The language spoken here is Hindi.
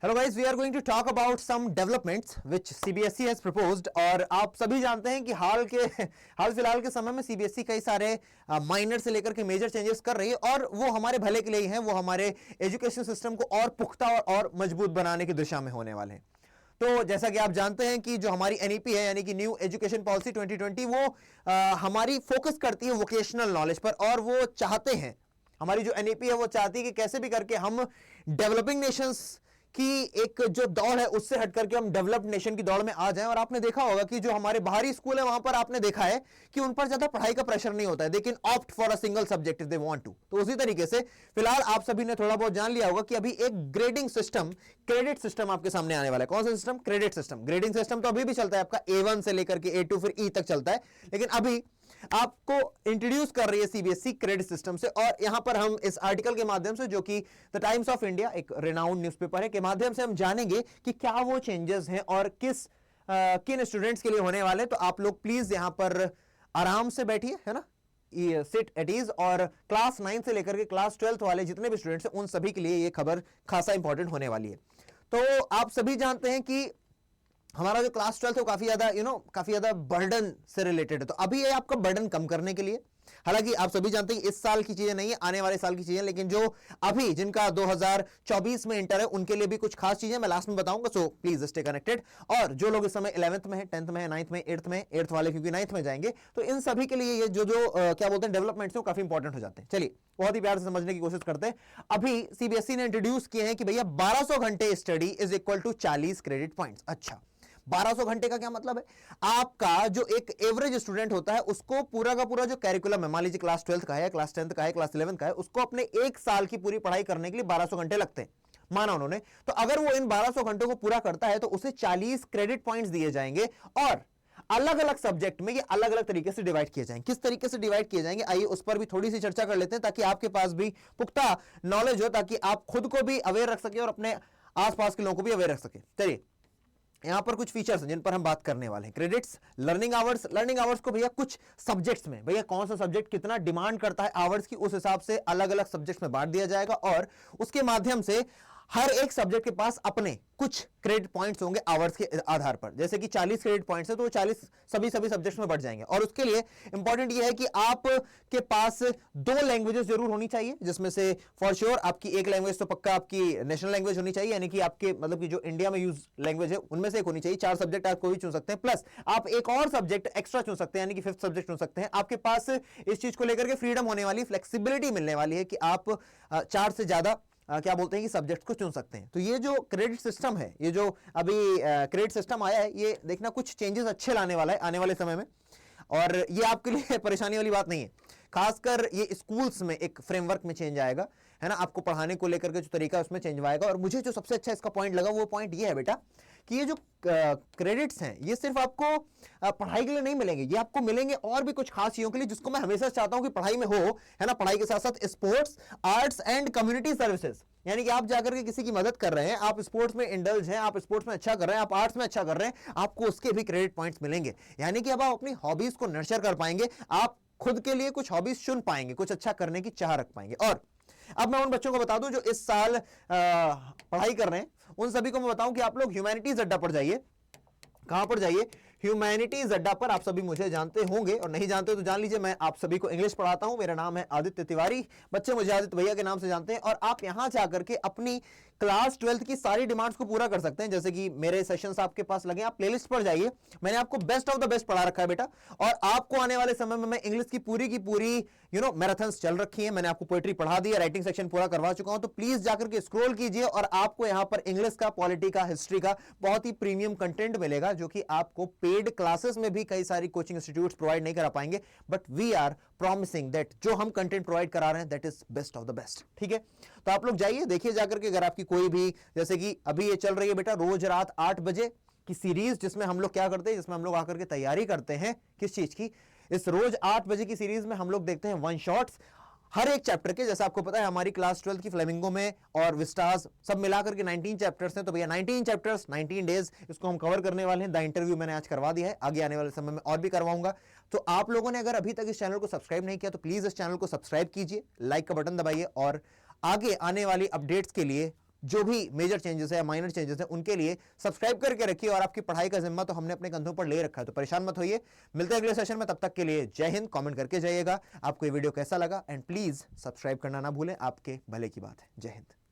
Hello guys, we are going to talk about some developments which CBSE has proposed. और आप सभी जानते हैं कि हाल फिलहाल के समय में सीबीएसई कई सारे माइनर से लेकर के मेजर चेंजेस कर रही है और वो हमारे भले के लिए ही हैं। वो हमारे एजुकेशन सिस्टम को और पुख्ता और मजबूत बनाने की दिशा में होने वाले हैं। तो जैसा कि आप जानते हैं कि जो हमारी एनईपी है यानी कि न्यू एजुकेशन पॉलिसी 2020 वो हमारी फोकस करती है वोकेशनल नॉलेज पर। और वो चाहते हैं, हमारी जो एनईपी है वो चाहती है कि कैसे भी करके हम डेवलपिंग नेशंस कि एक जो दौड़ है उससे हट करके हम डेवलप्ड नेशन की दौड़ में आ जाएं। और आपने देखा होगा कि जो हमारे बाहरी स्कूल है वहां पर आपने देखा है कि उन पर ज्यादा पढ़ाई का प्रेशर नहीं होता है, लेकिन opt for a single subject if they want to. तो उसी तरीके से फिलहाल आप सभी ने थोड़ा बहुत जान लिया होगा कि अभी एक ग्रेडिंग सिस्टम, क्रेडिट सिस्टम आपके सामने आने वाला है। कौन सा system? Credit system. Grading system तो अभी भी चलता है, आपका A1 से लेकर के A2 फिर E तक चलता है, लेकिन अभी आपको इंट्रोड्यूस कर रही है सीबीएसई क्रेडिट सिस्टम से। और यहां पर हम इस आर्टिकल के माध्यम से, जो कि द टाइम्स ऑफ इंडिया एक रिनाउंड न्यूज़पेपर है, के माध्यम से हम जानेंगे कि क्या वो चेंजेस हैं और किन स्टूडेंट्स के लिए होने वाले। तो आप लोग प्लीज यहां पर आराम से बैठिए, है ना, सिट एट इज। और क्लास 9 से लेकर के क्लास 12 वाले जितने भी स्टूडेंट्स हैं उन सभी के लिए ये खबर खासा इंपॉर्टेंट होने वाली है। तो आप सभी जानते हैं कि हमारा जो क्लास 12 है वो काफी ज्यादा बर्डन से रिलेटेड है। तो अभी ये आपका बर्डन कम करने के लिए, हालांकि आप सभी जानते हैं इस साल की चीजें नहीं है, आने वाले साल की चीजें, लेकिन जो अभी जिनका 2024 में इंटर है उनके लिए भी कुछ खास चीजें मैं लास्ट में बताऊंगा। So please stay connected. और जो लोग इस समय 11th में है, 10th में है, 9th में, 8th में, 8th वाले क्योंकि 9th में जाएंगे, तो इन सभी के लिए ये जो क्या बोलते हैं डेवलपमेंट्स काफी इंपॉर्टेंट हो जाते हैं। चलिए बहुत ही प्यार से समझने की कोशिश करते हैं। अभी सीबीएसई ने इंट्रोड्यूस किए हैं कि भैया 1200 घंटे study is equal to 40 credit points. अच्छा, 1200 घंटे का क्या मतलब है? आपका जो एक एवरेज स्टूडेंट होता है उसको पूरा का पूरा जो कैरिकुलम है, मान लीजिए क्लास 12th का है, क्लास 10th का है, क्लास 11th का है, उसको अपने एक साल की पूरी पढ़ाई करने के लिए 1200 घंटे लगते हैं, माना उन्होंने। तो अगर वो इन 1200 घंटों को पूरा करता है तो उसे 40 क्रेडिट पॉइंट्स दिए जाएंगे और अलग अलग सब्जेक्ट में ये अलग अलग तरीके से डिवाइड किए जाएंगे। किस तरीके से डिवाइड किए जाएंगे, आइए उस पर भी थोड़ी सी चर्चा कर लेते हैं, ताकि आपके पास भी पुख्ता नॉलेज हो, ताकि आप खुद को भी अवेयर रख सके और अपने आसपास के लोगों को भी अवेयर रख सके। चलिए यहां पर कुछ फीचर्स हैं जिन पर हम बात करने वाले हैं। क्रेडिट्स, लर्निंग आवर्स को भैया कुछ सब्जेक्ट्स में, भैया कौन सा सब्जेक्ट कितना डिमांड करता है आवर्स की, उस हिसाब से अलग अलग सब्जेक्ट्स में बांट दिया जाएगा। और उसके माध्यम से हर एक सब्जेक्ट के पास अपने कुछ क्रेडिट पॉइंट्स होंगे आवर्स के आधार पर। जैसे कि 40 क्रेडिट पॉइंट्स है तो 40 सभी सब्जेक्ट्स में बढ़ जाएंगे। और उसके लिए इंपॉर्टेंट यह है कि आपके पास 2 लैंग्वेजेस जरूर होनी चाहिए, जिसमें से फॉर श्योर आपकी एक लैंग्वेज तो पक्का आपकी नेशनल लैंग्वेज होनी चाहिए, यानी कि आपके मतलब कि जो इंडिया में यूज लैंग्वेज है उनमें से एक होनी चाहिए। 4 सब्जेक्ट आप कोई चुन सकते हैं, प्लस आप एक और सब्जेक्ट एक्स्ट्रा चुन सकते हैं, यानी कि 5th सब्जेक्ट चुन सकते हैं। आपके पास इस चीज को लेकर के फ्रीडम होने वाली, फ्लेक्सिबिलिटी मिलने वाली है कि आप 4 से ज्यादा क्या बोलते हैं कि सब्जेक्ट को चुन सकते हैं। तो ये जो क्रेडिट सिस्टम है, ये जो अभी क्रेडिट सिस्टम आया है, ये देखना कुछ चेंजेस अच्छे लाने वाला है आने वाले समय में। और ये आपके लिए परेशानी वाली बात नहीं है। खासकर ये स्कूल्स में एक फ्रेमवर्क में चेंज आएगा, है ना, आपको पढ़ाने को लेकर के जो तरीका है उसमें चेंज आएगा। और मुझे जो सबसे अच्छा इसका पॉइंट लगा वो पॉइंट ये है बेटा कि ये जो क्रेडिट्स हैं ये सिर्फ आपको पढ़ाई के लिए नहीं मिलेंगे, ये आपको मिलेंगे और भी कुछ खास चीजों के लिए, जिसको मैं हमेशा चाहता हूं कि पढ़ाई में हो, है ना। पढ़ाई के साथ साथ sports, arts and community services, यानी कि आप जाकर के किसी की मदद कर रहे हैं, आप स्पोर्ट्स में इंडल्ज हैं, आप स्पोर्ट्स में अच्छा कर रहे हैं, आप आर्ट्स में अच्छा कर रहे हैं, आपको उसके भी क्रेडिट पॉइंट्स मिलेंगे। यानी कि अब आप अपनी हॉबीज को नर्चर कर पाएंगे, आप खुद के लिए कुछ हॉबीज चुन पाएंगे, कुछ अच्छा करने की चाह रख पाएंगे। और अब मैं उन बच्चों को बता दूं जो इस साल पढ़ाई कर रहे हैं, उन सभी को मैं बताऊं कि आप लोग ह्यूमैनिटीज अड्डा पर जाइए। कहां पर जाइए? ह्यूमैनिटीज अड्डा पर। आप सभी मुझे जानते होंगे, और नहीं जानते तो जान लीजिए, मैं आप सभी को इंग्लिश पढ़ाता हूं। मेरा नाम है आदित्य तिवारी, बच्चे मुझे आदित्य भैया के नाम से जानते हैं। और आप यहां जाकर के अपनी क्लास 12th की सारी डिमांड्स को पूरा कर सकते हैं। जैसे कि मेरे सेशंस आपके पास लगे, आप प्लेलिस्ट पर जाइए, मैंने आपको बेस्ट ऑफ द बेस्ट पढ़ा रखा है बेटा। और आपको आने वाले समय में मैं इंग्लिश की पूरी मैराथन्स चल रखी है, मैंने आपको पोएट्री पढ़ा दी है, राइटिंग सेक्शन पूरा करवा चुका हूं। तो प्लीज जाकर के स्क्रॉल कीजिए और आपको यहां पर इंग्लिश का, पॉलिटी का, हिस्ट्री का बहुत ही प्रीमियम कंटेंट मिलेगा, जो कि आपको पेड क्लासेस में भी कई सारी कोचिंग इंस्टीट्यूट्स प्रोवाइड नहीं करा पाएंगे। But we are promising that जो हम कंटेंट प्रोवाइड करा रहे हैं that is best of the best. ठीक है, तो आप लोग जाइए, देखिए जाकर के। अगर आपकी कोई भी, जैसे कि अभी ये चल रही है बेटा रोज रात 8 बजे की सीरीज, जिसमें हम लोग क्या करते हैं, जिसमें हम लोग आकर के तैयारी करते हैं किस चीज की, इस रोज 8 बजे की सीरीज में हम लोग देखते हैं 1 शॉट्स हर एक चैप्टर के। जैसा आपको पता है हमारी क्लास 12th की फ्लेमिंगो में और विस्टास सब मिलाकर के 19 चैप्टर्स हैं। तो भैया 19 चैप्टर्स 19 डेज इसको हम कवर करने वाले हैं। द इंटरव्यू मैंने आज करवा दिया है, आगे आने वाले समय में और भी करवाऊंगा। तो आप लोगों ने अगर अभी तक इस चैनल को सब्सक्राइब नहीं किया तो प्लीज इस चैनल को सब्सक्राइब कीजिए, लाइक का बटन दबाइए और आगे आने वाली अपडेट्स के लिए जो भी मेजर चेंजेस है या माइनर चेंजेस है उनके लिए सब्सक्राइब करके रखिए। और आपकी पढ़ाई का जिम्मा तो हमने अपने कंधों पर ले रखा है, तो परेशान मत होइए। मिलते हैं अगले सेशन में, तब तक के लिए जय हिंद। कमेंट करके जाइएगा आपको ये वीडियो कैसा लगा, एंड प्लीज सब्सक्राइब करना ना भूलें, आपके भले की बात है। जय हिंद।